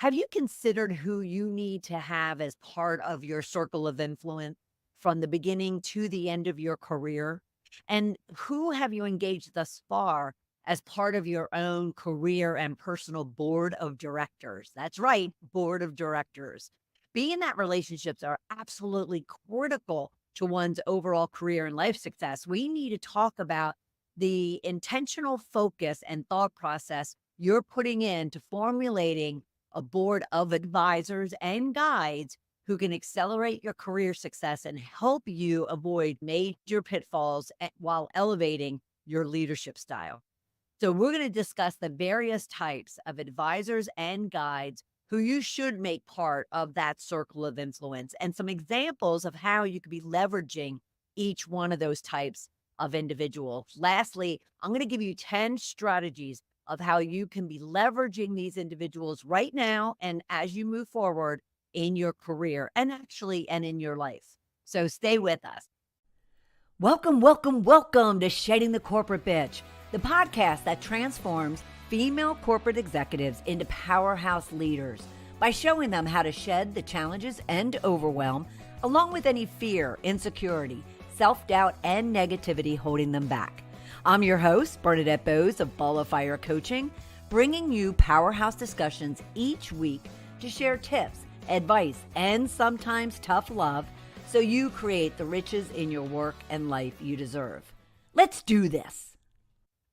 Have you considered who you need to have as part of your circle of influence from the beginning to the end of your career? And who have you engaged thus far as part of your own career and personal board of directors? That's right, board of directors. Being in that relationships are absolutely critical to one's overall career and life success. We need to talk about the intentional focus and thought process you're putting into formulating a board of advisors and guides who can accelerate your career success and help you avoid major pitfalls while elevating your leadership style. So, we're going to discuss the various types of advisors and guides who you should make part of that circle of influence and some examples of how you could be leveraging each one of those types of individuals. Lastly, I'm going to give you 10 strategies of how you can be leveraging these individuals right now and as you move forward in your career and in your life. So stay with us. Welcome, welcome, welcome to Shedding the Corporate Bitch, the podcast that transforms female corporate executives into powerhouse leaders by showing them how to shed the challenges and overwhelm, along with any fear, insecurity, self-doubt, and negativity holding them back. I'm your host, Bernadette Bose of Ball of Fire Coaching, bringing you powerhouse discussions each week to share tips, advice, and sometimes tough love so you create the riches in your work and life you deserve. Let's do this.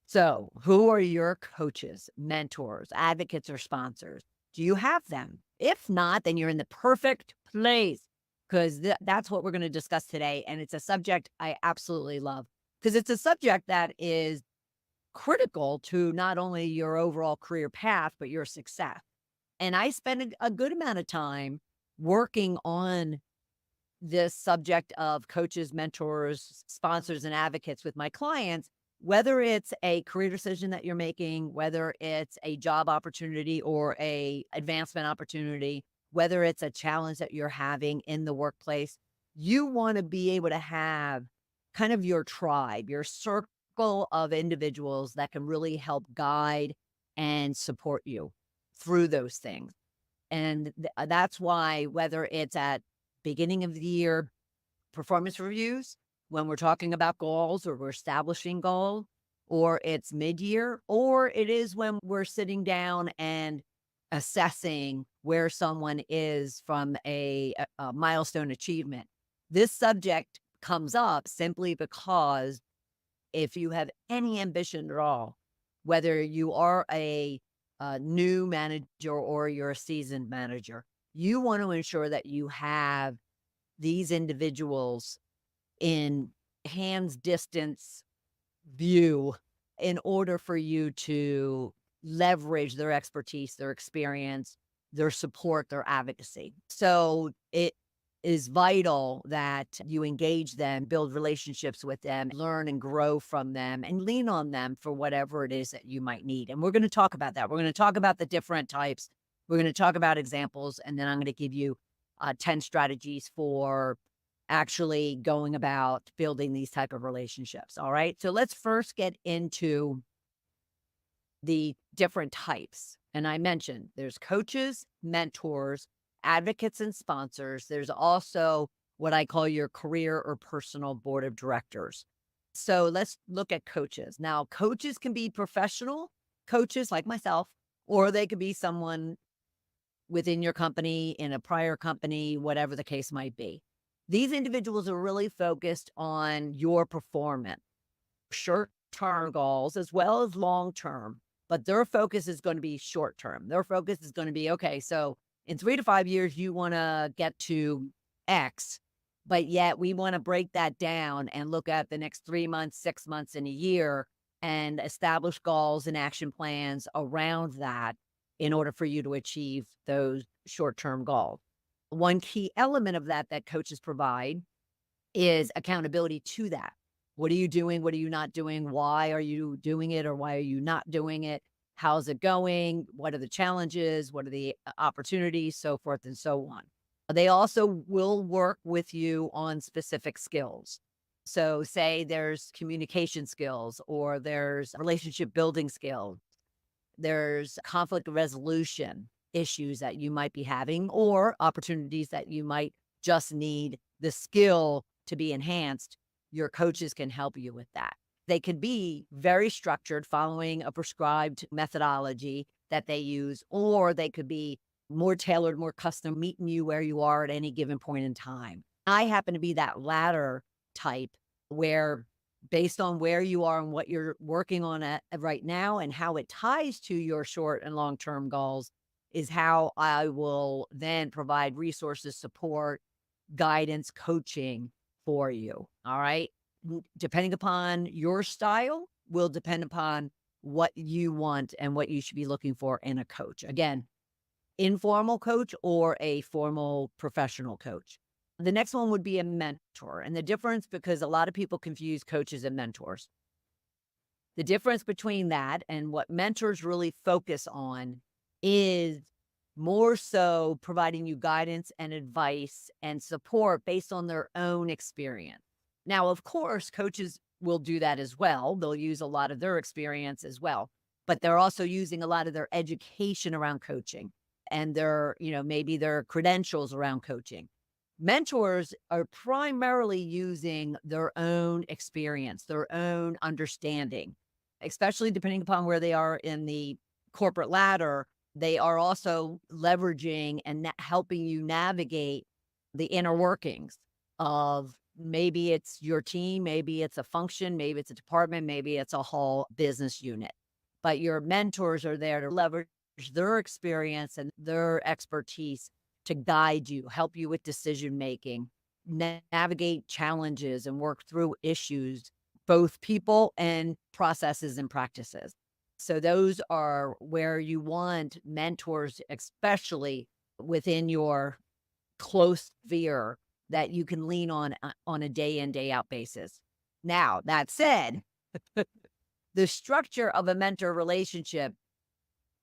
So, who are your coaches, mentors, advocates, or sponsors? Do you have them? If not, then you're in the perfect place because that's what we're going to discuss today. And it's a subject I absolutely love because it's a subject that is critical to not only your overall career path, but your success. And I spend a good amount of time working on this subject of coaches, mentors, sponsors, and advocates with my clients, whether it's a career decision that you're making, whether it's a job opportunity or a advancement opportunity, whether it's a challenge that you're having in the workplace, you want to be able to have kind of your tribe, your circle of individuals that can really help guide and support you through those things. And that's why whether it's at beginning of the year performance reviews, when we're talking about goals or we're establishing goals, or it's mid-year, or it is when we're sitting down and assessing where someone is from a milestone achievement. This subject comes up simply because if you have any ambition at all, whether you are a new manager or you're a seasoned manager, you want to ensure that you have these individuals in hands distance view in order for you to leverage their expertise, their experience, their support, their advocacy. So it is vital that you engage them, build relationships with them, learn and grow from them, and lean on them for whatever it is that you might need. And we're going to talk about that. We're going to talk about the different types. We're going to talk about examples, and then I'm going to give you 10 strategies for actually going about building these type of relationships. All right. So let's first get into the different types. And I mentioned there's coaches, mentors, advocates, and sponsors. There's also what I call your career or personal board of directors. So let's look at coaches. Now, coaches can be professional coaches like myself, or they could be someone within your company, in a prior company, whatever the case might be. These individuals are really focused on your performance, short-term goals as well as long-term, but their focus is going to be short-term. Their focus is going to be, okay, so in 3 to 5 years, you want to get to X, but yet we want to break that down and look at the next 3 months, 6 months, and a year and establish goals and action plans around that in order for you to achieve those short-term goals. One key element of that coaches provide is accountability to that. What are you doing? What are you not doing? Why are you doing it or why are you not doing it? How's it going? What are the challenges? What are the opportunities? So forth and so on. They also will work with you on specific skills. So say there's communication skills or there's relationship building skills. There's conflict resolution. issues that you might be having or opportunities that you might just need the skill to be enhanced. Your coaches can help you with that. They could be very structured, following a prescribed methodology that they use, or they could be more tailored, more custom, meeting you where you are at any given point in time. I happen to be that latter type where, based on where you are and what you're working on at right now and how it ties to your short and long-term goals, is how I will then provide resources, support, guidance, coaching for you. All right. Depending upon your style, will depend upon what you want and what you should be looking for in a coach. Again, informal coach or a formal professional coach. The next one would be a mentor. And the difference, because a lot of people confuse coaches and mentors, the difference between that and what mentors really focus on is more so providing you guidance and advice and support based on their own experience. Now, of course, coaches will do that as well. They'll use a lot of their experience as well, but they're also using a lot of their education around coaching and their, maybe their credentials around coaching. Mentors are primarily using their own experience, their own understanding, especially depending upon where they are in the corporate ladder. They are also leveraging and helping you navigate the inner workings of, maybe it's your team, maybe it's a function, maybe it's a department, maybe it's a whole business unit. But your mentors are there to leverage their experience and their expertise to guide you, help you with decision making, navigate challenges and work through issues, both people and processes and practices. So those are where you want mentors, especially within your close sphere, that you can lean on a day in, day out basis. Now, that said, the structure of a mentor relationship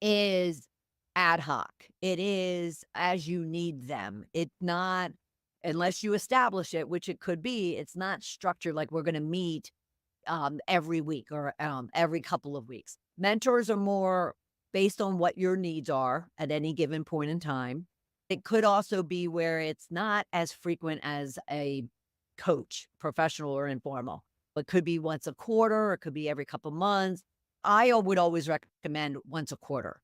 is ad hoc. It is as you need them. It's not, unless you establish it, which it could be, it's not structured like we're going to meet every week or every couple of weeks. Mentors are more based on what your needs are at any given point in time. It could also be where it's not as frequent as a coach, professional or informal. It could be once a quarter, or it could be every couple months. I would always recommend once a quarter.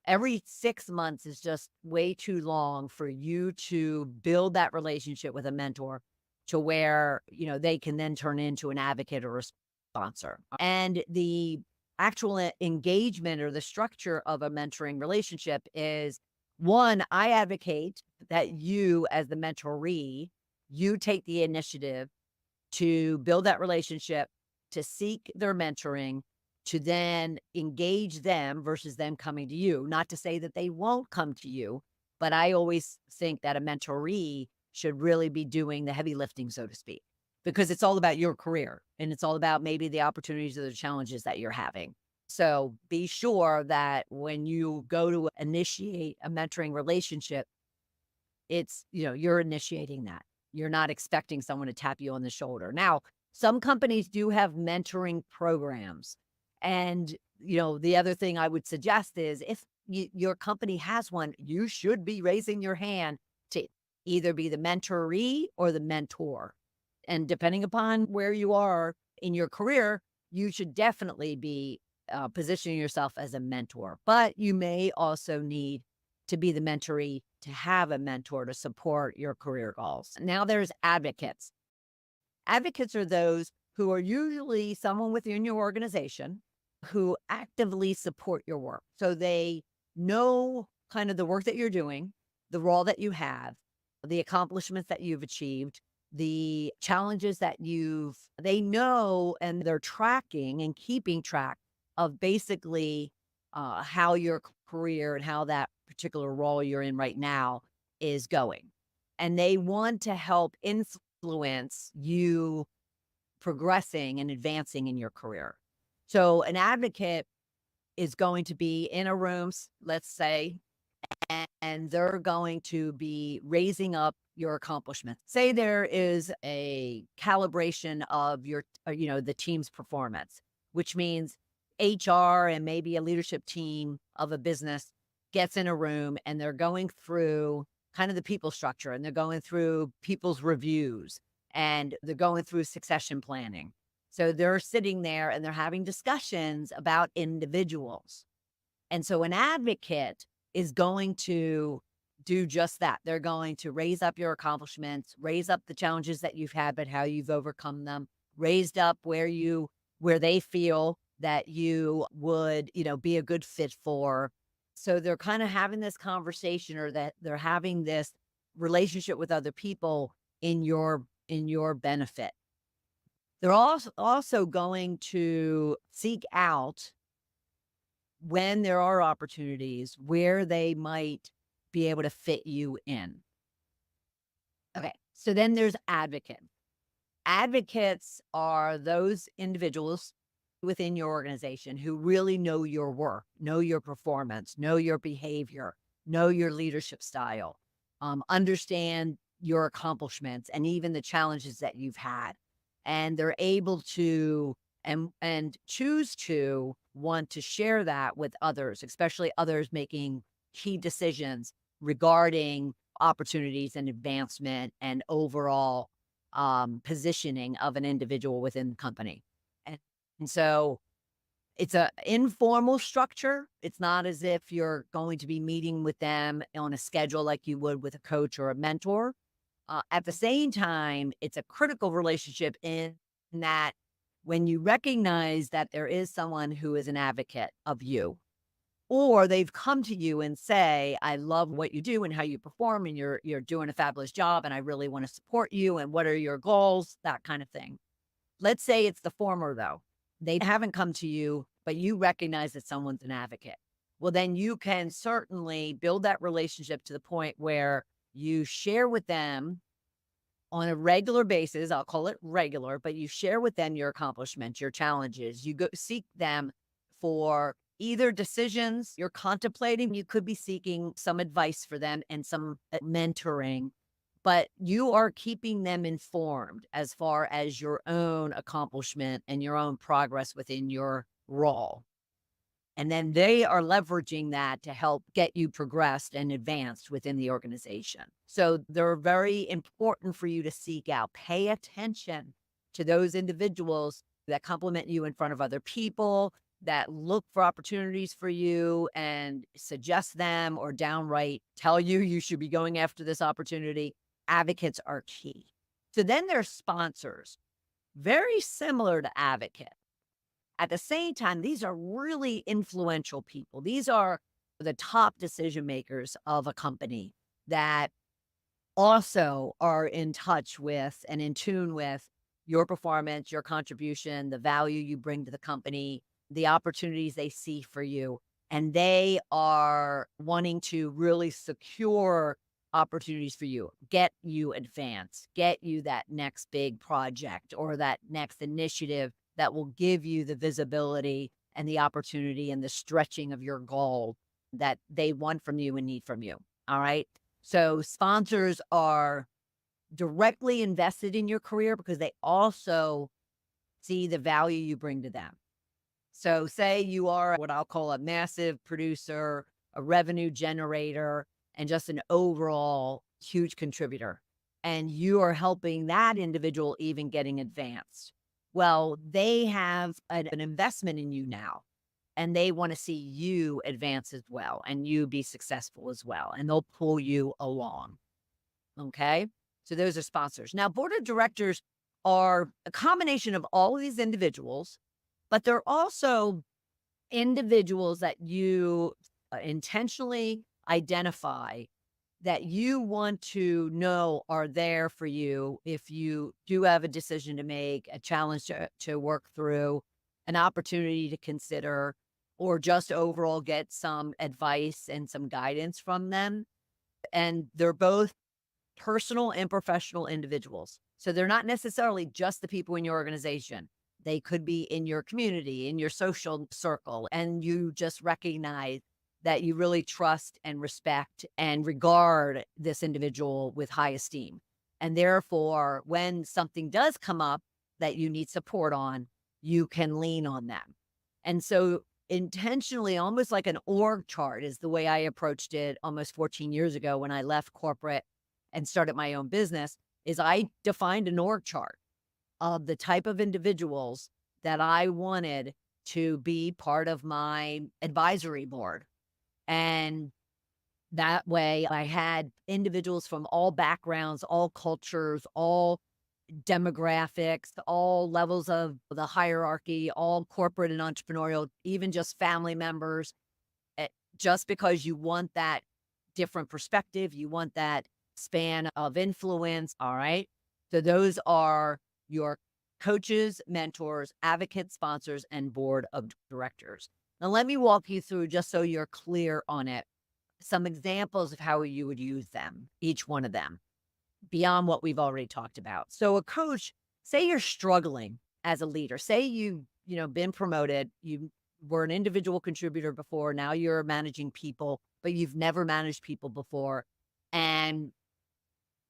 Every 6 months is just way too long for you to build that relationship with a mentor to where, they can then turn into an advocate or a sponsor. And the actual engagement or the structure of a mentoring relationship is, one, I advocate that you, as the mentoree, you take the initiative to build that relationship, to seek their mentoring, to then engage them versus them coming to you. Not to say that they won't come to you, but I always think that a mentoree should really be doing the heavy lifting, so to speak, because it's all about your career and it's all about maybe the opportunities or the challenges that you're having. So be sure that when you go to initiate a mentoring relationship, it's, you're initiating that. You're not expecting someone to tap you on the shoulder. Now, some companies do have mentoring programs. And, the other thing I would suggest is, if your company has one, you should be raising your hand to either be the mentoree or the mentor. And depending upon where you are in your career, you should definitely be positioning yourself as a mentor. But you may also need to be the mentoree to have a mentor to support your career goals. Now there's advocates. Advocates are those who are usually someone within your organization who actively support your work. So they know kind of the work that you're doing, the role that you have, the accomplishments that you've achieved, the challenges that they know, and they're tracking and keeping track of basically how your career and how that particular role you're in right now is going. And they want to help influence you progressing and advancing in your career. So an advocate is going to be in a room, let's say, and they're going to be raising up your accomplishments. Say there is a calibration of your, the team's performance, which means HR and maybe a leadership team of a business gets in a room and they're going through kind of the people structure, and they're going through people's reviews, and they're going through succession planning. So they're sitting there and they're having discussions about individuals. And so an advocate is going to do just that. They're going to raise up your accomplishments, raise up the challenges that you've had, but how you've overcome them, raised up where they feel that you would, be a good fit for. So they're kind of having this conversation, or that they're having this relationship with other people in your benefit. They're also going to seek out, when there are opportunities, where they might be able to fit you in. Okay. So then there's advocates. Advocates are those individuals within your organization who really know your work, know your performance, know your behavior, know your leadership style, understand your accomplishments and even the challenges that you've had. And they're able to and choose to want to share that with others, especially others making key decisions regarding opportunities and advancement and overall positioning of an individual within the company. And, and so it's a informal structure. It's not as if you're going to be meeting with them on a schedule like you would with a coach or a mentor. At the same time, it's a critical relationship in that when you recognize that there is someone who is an advocate of you, or they've come to you and say, I love what you do and how you perform, and you're doing a fabulous job, and I really want to support you, and what are your goals, that kind of thing. Let's say it's the former, though. They haven't come to you, but you recognize that someone's an advocate. Well, then you can certainly build that relationship to the point where you share with them on a regular basis. I'll call it regular, but you share with them your accomplishments, your challenges. You go seek them for either decisions you're contemplating. You could be seeking some advice for them and some mentoring, but you are keeping them informed as far as your own accomplishment and your own progress within your role. And then they are leveraging that to help get you progressed and advanced within the organization. So they're very important for you to seek out. Pay attention to those individuals that compliment you in front of other people, that look for opportunities for you and suggest them, or downright tell you you should be going after this opportunity. Advocates are key. So then there's sponsors, very similar to advocates. At the same time, these are really influential people. These are the top decision makers of a company that also are in touch with and in tune with your performance, your contribution, the value you bring to the company, the opportunities they see for you. And they are wanting to really secure opportunities for you, get you advanced, get you that next big project or that next initiative that will give you the visibility and the opportunity and the stretching of your goal that they want from you and need from you. All right. So sponsors are directly invested in your career because they also see the value you bring to them. So say you are what I'll call a massive producer, a revenue generator, and just an overall huge contributor, and you are helping that individual even getting advanced. Well, they have an investment in you now, and they want to see you advance as well and you be successful as well, and they'll pull you along. Okay. So those are sponsors. Now, board of directors are a combination of all of these individuals, but they're also individuals that you intentionally identify that you want to know are there for you if you do have a decision to make, a challenge to work through, an opportunity to consider, or just overall get some advice and some guidance from them. And they're both personal and professional individuals. So they're not necessarily just the people in your organization. They could be in your community, in your social circle, and you just recognize that you really trust and respect and regard this individual with high esteem. And therefore, when something does come up that you need support on, you can lean on them. And so intentionally, almost like an org chart is the way I approached it almost 14 years ago when I left corporate and started my own business, is I defined an org chart of the type of individuals that I wanted to be part of my advisory board. And that way I had individuals from all backgrounds, all cultures, all demographics, all levels of the hierarchy, all corporate and entrepreneurial, even just family members. eh, just because you want that different perspective, you want that span of influence. All right. So those are your coaches, mentors, advocates, sponsors, and board of directors. Now, let me walk you through, just so you're clear on it, some examples of how you would use them, each one of them, beyond what we've already talked about. So a coach, say you're struggling as a leader, say been promoted, you were an individual contributor before, now you're managing people, but you've never managed people before, and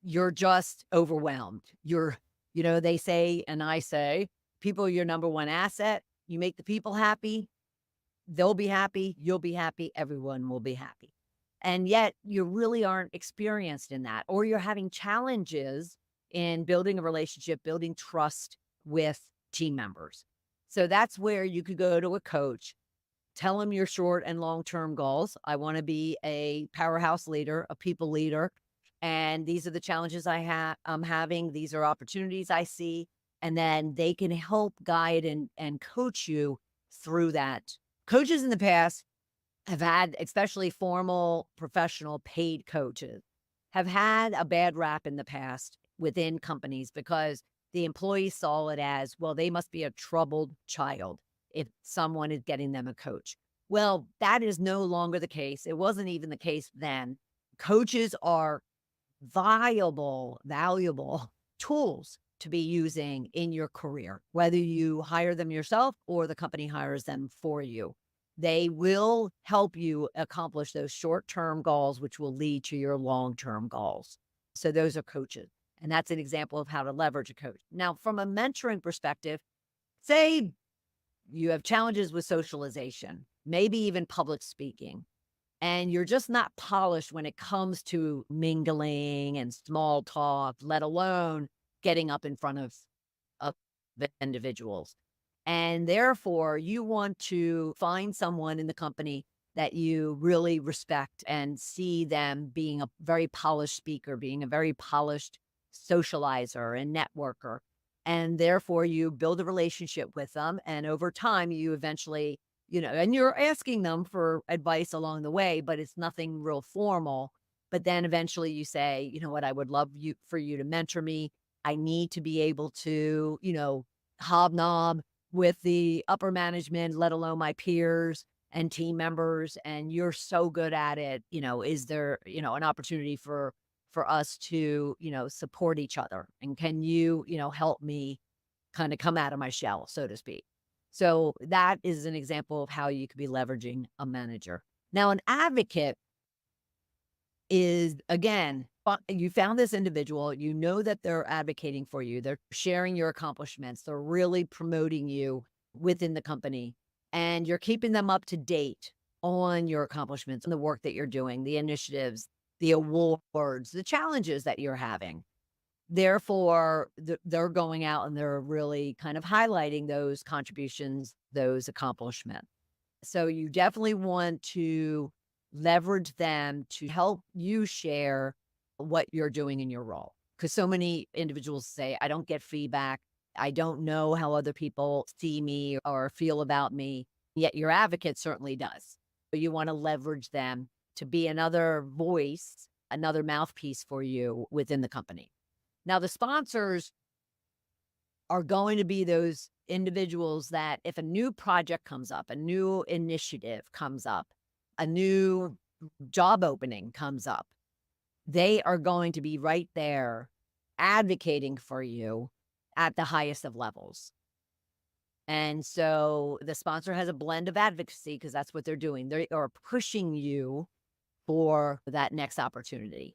you're just overwhelmed. They say, and I say, people are your number one asset. You make the people happy, they'll be happy, you'll be happy, everyone will be happy. And yet you really aren't experienced in that, or you're having challenges in building a relationship, building trust with team members. So that's where you could go to a coach, tell them your short and long-term goals. I want to be a powerhouse leader, a people leader. And these are the challenges I'm having. These are opportunities I see. And then they can help guide and coach you through that. Coaches in the past have had, especially formal, professional, paid coaches, have had a bad rap in the past within companies because the employees saw it as, well, they must be a troubled child if someone is getting them a coach. Well, that is no longer the case. It wasn't even the case then. Coaches are valuable tools to be using in your career, whether you hire them yourself or the company hires them for you. They will help you accomplish those short-term goals, which will lead to your long-term goals. So those are coaches. And that's an example of how to leverage a coach. Now, from a mentoring perspective, say you have challenges with socialization, maybe even public speaking, and you're just not polished when it comes to mingling and small talk, let alone getting up in front of the individuals. And therefore, you want to find someone in the company that you really respect and see them being a very polished speaker, being a very polished socializer and networker. And therefore, you build a relationship with them. And over time, you eventually, and you're asking them for advice along the way, but it's nothing real formal. But then eventually you say, you know what, I would love for you to mentor me. I need to be able to, hobnob with the upper management, let alone my peers and team members. And you're so good at it. Is there, an opportunity for us to, support each other? And can you, help me kind of come out of my shell, so to speak? So that is an example of how you could be leveraging a manager. Now, an advocate is, again, you found this individual, you know that they're advocating for you, they're sharing your accomplishments, they're really promoting you within the company, and you're keeping them up to date on your accomplishments and the work that you're doing, the initiatives, the awards, the challenges that you're having. Therefore, they're going out and they're really kind of highlighting those contributions, those accomplishments. So you definitely want to leverage them to help you share what you're doing in your role. Because so many individuals say, I don't get feedback. I don't know how other people see me or feel about me. Yet your advocate certainly does. So you want to leverage them to be another voice, another mouthpiece for you within the company. Now, the sponsors are going to be those individuals that if a new project comes up, a new initiative comes up, a new job opening comes up, they are going to be right there advocating for you at the highest of levels. And so the sponsor has a blend of advocacy because that's what they're doing. They are pushing you for that next opportunity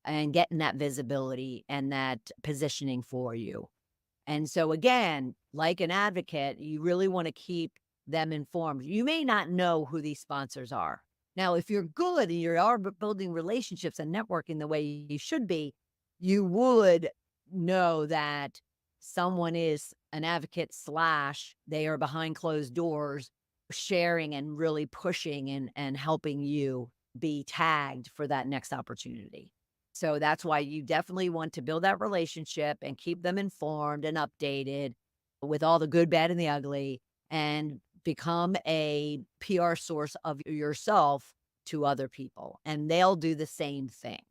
and getting that visibility and that positioning for you. And so again, like an advocate, you really want to keep them informed. You may not know who these sponsors are. Now, if you're good and you are building relationships and networking the way you should be, you would know that someone is an advocate slash they are behind closed doors sharing and really pushing and helping you be tagged for that next opportunity. So that's why you definitely want to build that relationship and keep them informed and updated with all the good, bad, and the ugly, and become a PR source of yourself to other people. And they'll do the same thing.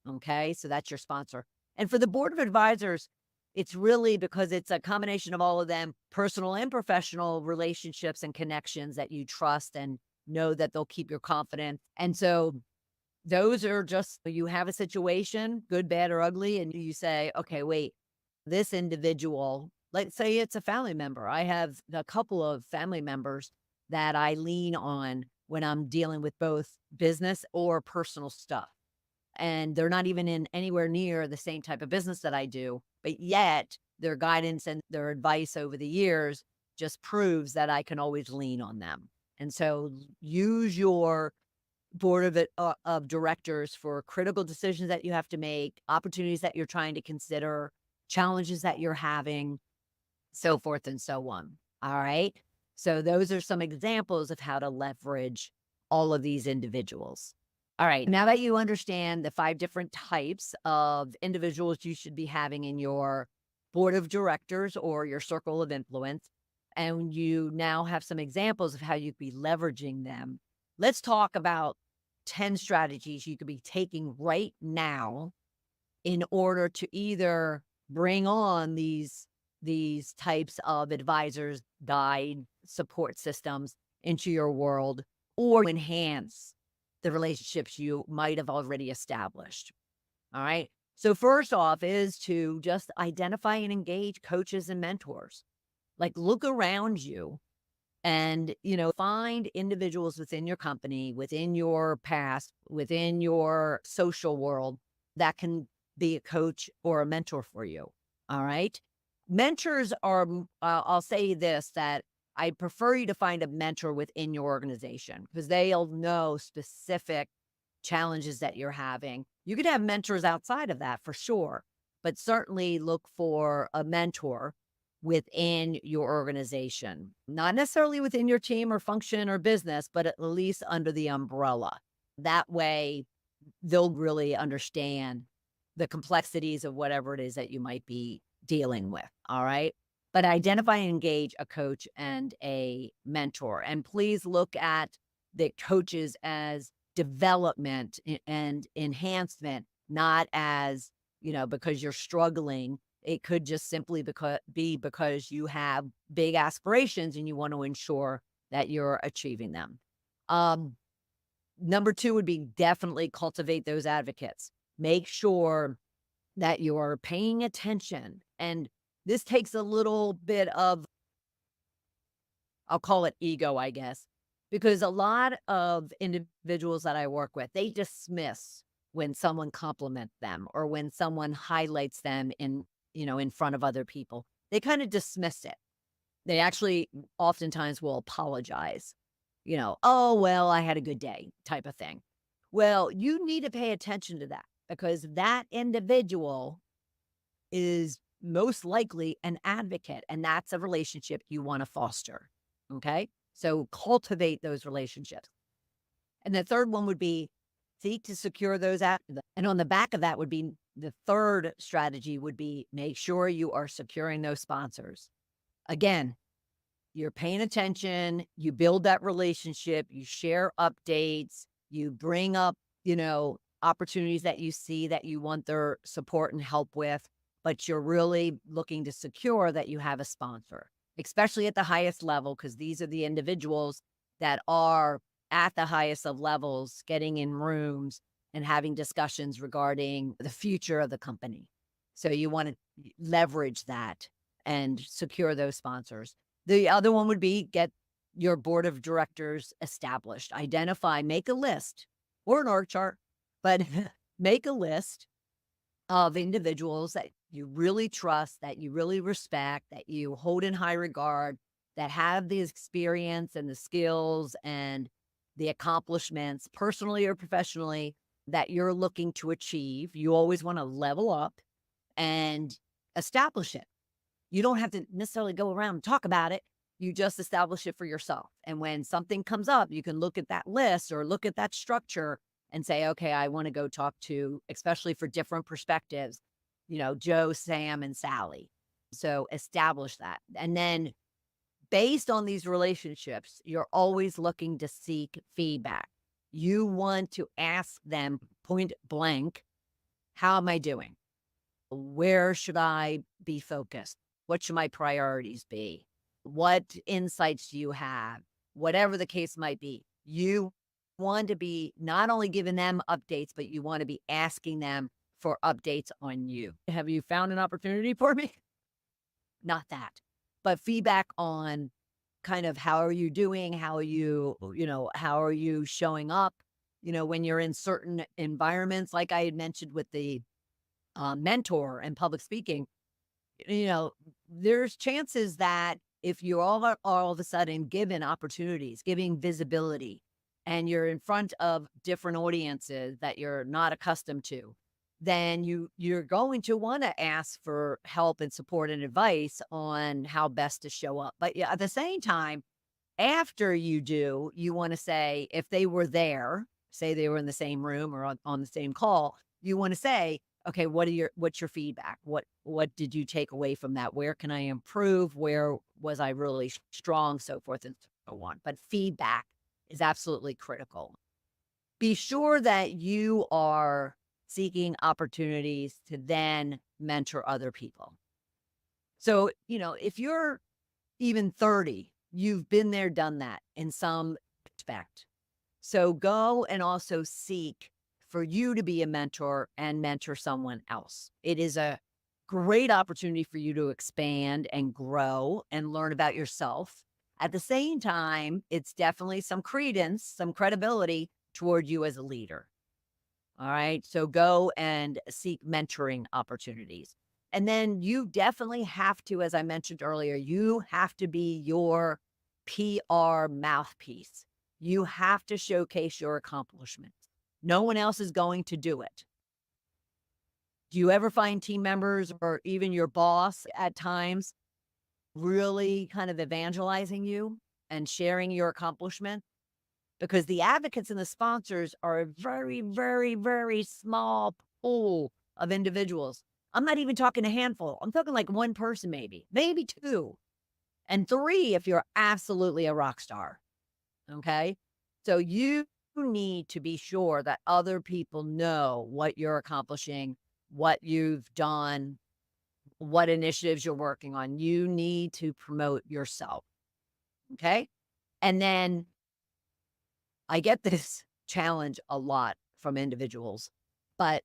Okay. So that's your sponsor. And for the board of advisors, it's really because it's a combination of all of them, personal and professional relationships and connections that you trust and know that they'll keep your confidence. And so those are just, you have a situation, good, bad, or ugly, and you say, okay, wait, this individual, let's say it's a family member. I have a couple of family members that I lean on when I'm dealing with both business or personal stuff. And they're not even in anywhere near the same type of business that I do, but yet their guidance and their advice over the years just proves that I can always lean on them. And so use your board of directors for critical decisions that you have to make, opportunities that you're trying to consider, challenges that you're having, so forth and so on. All right. So those are some examples of how to leverage all of these individuals. All right. Now that you understand the 5 different types of individuals you should be having in your board of directors or your circle of influence, and you now have some examples of how you could be leveraging them, let's talk about 10 strategies you could be taking right now in order to either bring on these types of advisors, guide, support systems into your world, or enhance the relationships you might have already established. All right. So first off is to just identify and engage coaches and mentors. Like look around you and, find individuals within your company, within your past, within your social world that can be a coach or a mentor for you. All right. Mentors are, I'll say this, that I prefer you to find a mentor within your organization because they'll know specific challenges that you're having. You could have mentors outside of that for sure, but certainly look for a mentor within your organization, not necessarily within your team or function or business, but at least under the umbrella. That way, they'll really understand the complexities of whatever it is that you might be dealing with. All right. But identify and engage a coach and a mentor. And please look at the coaches as development and enhancement, not as, because you're struggling. It could just simply be because you have big aspirations and you want to ensure that you're achieving them. Number 2 would be definitely cultivate those advocates. Make sure that you're paying attention. And this takes a little bit of, I'll call it ego, I guess, because a lot of individuals that I work with, they dismiss when someone compliments them or when someone highlights them in front of other people. They kind of dismiss it. They actually oftentimes will apologize, oh, well, I had a good day type of thing. Well, you need to pay attention to that because that individual is most likely an advocate, and that's a relationship you want to foster. Okay. So cultivate those relationships. And the third one would be seek to secure those and on the back of that would be the third strategy would be make sure you are securing those sponsors. Again, you're paying attention, you build that relationship, you share updates, you bring up, opportunities that you see that you want their support and help with, but you're really looking to secure that you have a sponsor, especially at the highest level, because these are the individuals that are at the highest of levels, getting in rooms and having discussions regarding the future of the company. So you want to leverage that and secure those sponsors. The other one would be get your board of directors established. Identify, make a list or an org chart, but make a list of individuals that you really trust, that you really respect, that you hold in high regard, that have the experience and the skills and the accomplishments, personally or professionally, that you're looking to achieve. You always want to level up and establish it. You don't have to necessarily go around and talk about it. You just establish it for yourself. And when something comes up, you can look at that list or look at that structure and say, okay, I want to go talk to, especially for different perspectives, Joe, Sam, and Sally. So establish that. And then based on these relationships, you're always looking to seek feedback. You want to ask them point blank, how am I doing? Where should I be focused? What should my priorities be? What insights do you have? Whatever the case might be, you want to be not only giving them updates, but you want to be asking them for updates on you. Have you found an opportunity for me? Not that, but feedback on kind of how are you doing? How are you showing up? When you're in certain environments, like I had mentioned with the mentor and public speaking, you know, there's chances that if you're all of a sudden given opportunities, giving visibility, and you're in front of different audiences that you're not accustomed to, then you're going to want to ask for help and support and advice on how best to show up. But yeah, at the same time, after you do, you want to say, if they were there, say they were in the same room or on the same call, you want to say, okay, what's your feedback? What did you take away from that? Where can I improve? Where was I really strong? So forth and so on. But feedback is absolutely critical. Be sure that you are seeking opportunities to then mentor other people. So, if you're even 30, you've been there, done that in some respect. So go and also seek for you to be a mentor and mentor someone else. It is a great opportunity for you to expand and grow and learn about yourself. At the same time, it's definitely some credence, some credibility toward you as a leader. All right. So go and seek mentoring opportunities. And then you definitely have to, as I mentioned earlier, you have to be your PR mouthpiece. You have to showcase your accomplishments. No one else is going to do it. Do you ever find team members or even your boss at times really kind of evangelizing you and sharing your accomplishment? Because the advocates and the sponsors are a very, very, very small pool of individuals. I'm not even talking a handful. I'm talking like one person, maybe two, and three if you're absolutely a rock star. Okay. So you need to be sure that other people know what you're accomplishing, what you've done, what initiatives you're working on. You need to promote yourself. Okay. And then I get this challenge a lot from individuals, but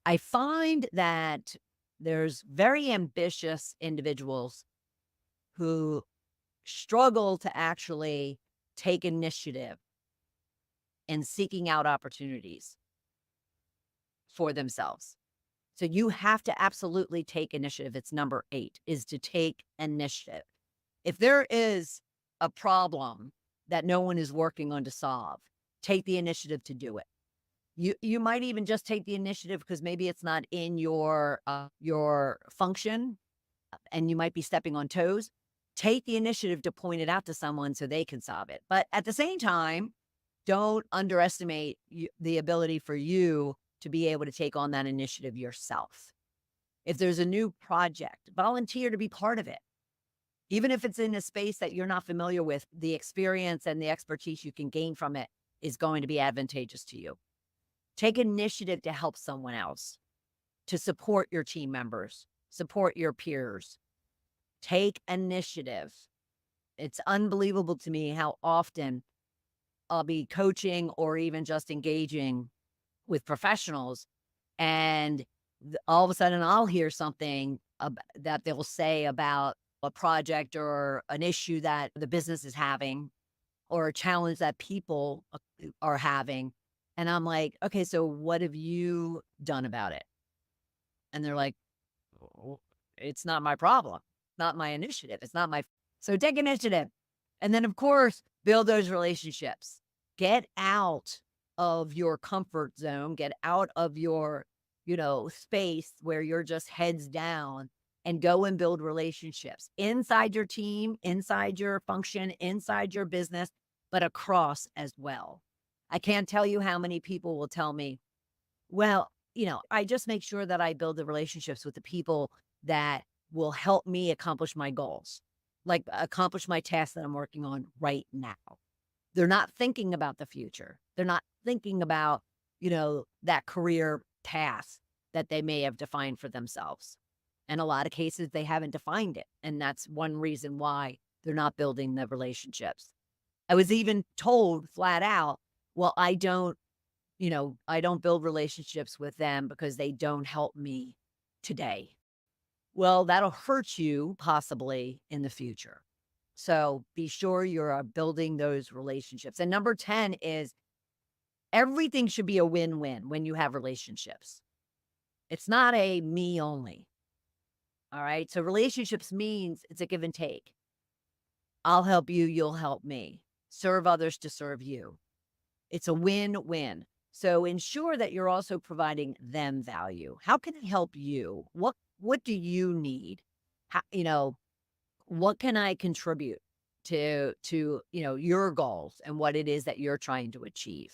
I find that there's very ambitious individuals who struggle to actually take initiative in seeking out opportunities for themselves. So you have to absolutely take initiative. It's number 8, is to take initiative. If there is a problem that no one is working on to solve, take the initiative to do it. You might even just take the initiative because maybe it's not in your function, and you might be stepping on toes. Take the initiative to point it out to someone so they can solve it. But at the same time, don't underestimate the ability for you to be able to take on that initiative yourself. If there's a new project, volunteer to be part of it. Even if it's in a space that you're not familiar with, the experience and the expertise you can gain from it is going to be advantageous to you. Take initiative to help someone else, to support your team members, support your peers. Take initiative. It's unbelievable to me how often I'll be coaching or even just engaging with professionals, and all of a sudden I'll hear something that they'll say about a project or an issue that the business is having or a challenge that people are having. And I'm like, okay, so what have you done about it? And they're like, "Oh, it's not my problem, not my initiative. It's not my So take initiative. And then, of course, build those relationships. Get out of your comfort zone, get out of your, space where you're just heads down, and go and build relationships inside your team, inside your function, inside your business, but across as well. I can't tell you how many people will tell me, well, I just make sure that I build the relationships with the people that will help me accomplish my goals, like accomplish my tasks that I'm working on right now. They're not thinking about the future. They're not thinking about, that career path that they may have defined for themselves. In a lot of cases, they haven't defined it. And that's one reason why they're not building the relationships. I was even told flat out, well, I don't build relationships with them because they don't help me today. Well, that'll hurt you possibly in the future. So be sure you're building those relationships. And number 10 is everything should be a win-win when you have relationships. It's not a me only. All right. So relationships means it's a give and take. I'll help you. You'll help me. Serve others to serve you. It's a win-win. So ensure that you're also providing them value. How can it help you? What do you need? How, what can I contribute to your goals and what it is that you're trying to achieve?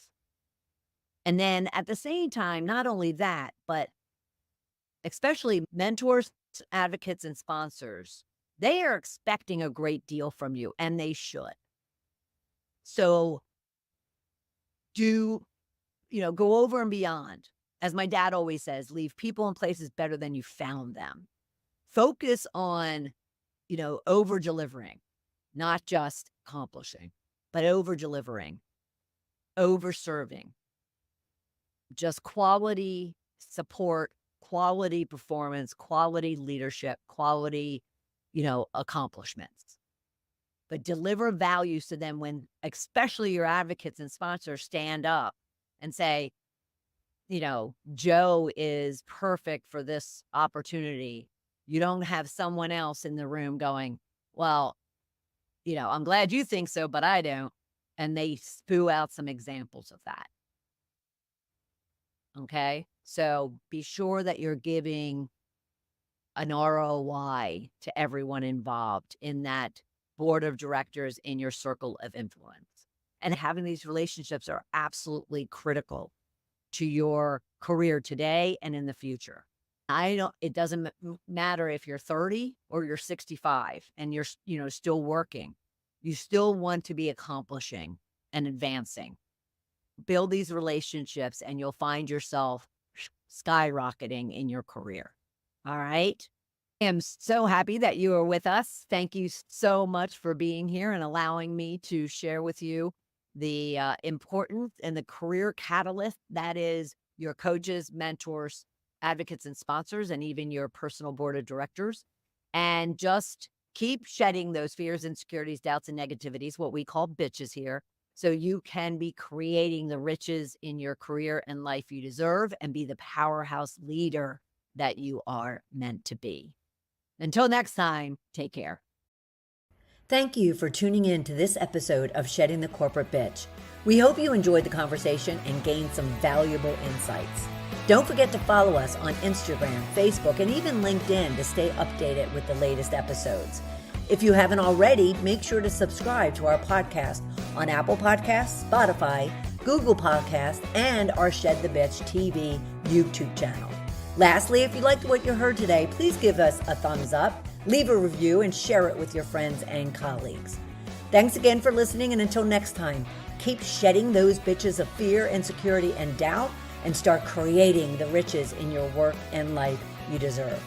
And then at the same time, not only that, but especially mentors, advocates, and sponsors, they are expecting a great deal from you, and they should. So go over and beyond. As my dad always says, leave people and places better than you found them. Focus on, over delivering, not just accomplishing, but over delivering, over serving, just quality support, quality performance, quality leadership, quality, accomplishments. But deliver value so then when especially your advocates and sponsors stand up and say, Joe is perfect for this opportunity. You don't have someone else in the room going, well, I'm glad you think so, but I don't. And they spew out some examples of that. Okay. So be sure that you're giving an ROI to everyone involved in that board of directors in your circle of influence. And having these relationships are absolutely critical to your career today and in the future. It doesn't matter if you're 30 or you're 65 and you're, still working. You still want to be accomplishing and advancing. Build these relationships and you'll find yourself skyrocketing in your career. All right. I am so happy that you are with us. Thank you so much for being here and allowing me to share with you the importance and the career catalyst that is your coaches, mentors, advocates, and sponsors, and even your personal board of directors. And just keep shedding those fears, insecurities, doubts, and negativities, what we call bitches here, so you can be creating the riches in your career and life you deserve and be the powerhouse leader that you are meant to be. Until next time, take care. Thank you for tuning in to this episode of Shedding the Corporate Bitch. We hope you enjoyed the conversation and gained some valuable insights. Don't forget to follow us on Instagram, Facebook, and even LinkedIn to stay updated with the latest episodes. If you haven't already, make sure to subscribe to our podcast on Apple Podcasts, Spotify, Google Podcasts, and our Shed the Bitch TV YouTube channel. Lastly, if you liked what you heard today, please give us a thumbs up, leave a review, and share it with your friends and colleagues. Thanks again for listening, and until next time, keep shedding those bitches of fear, insecurity, and doubt, and start creating the riches in your work and life you deserve.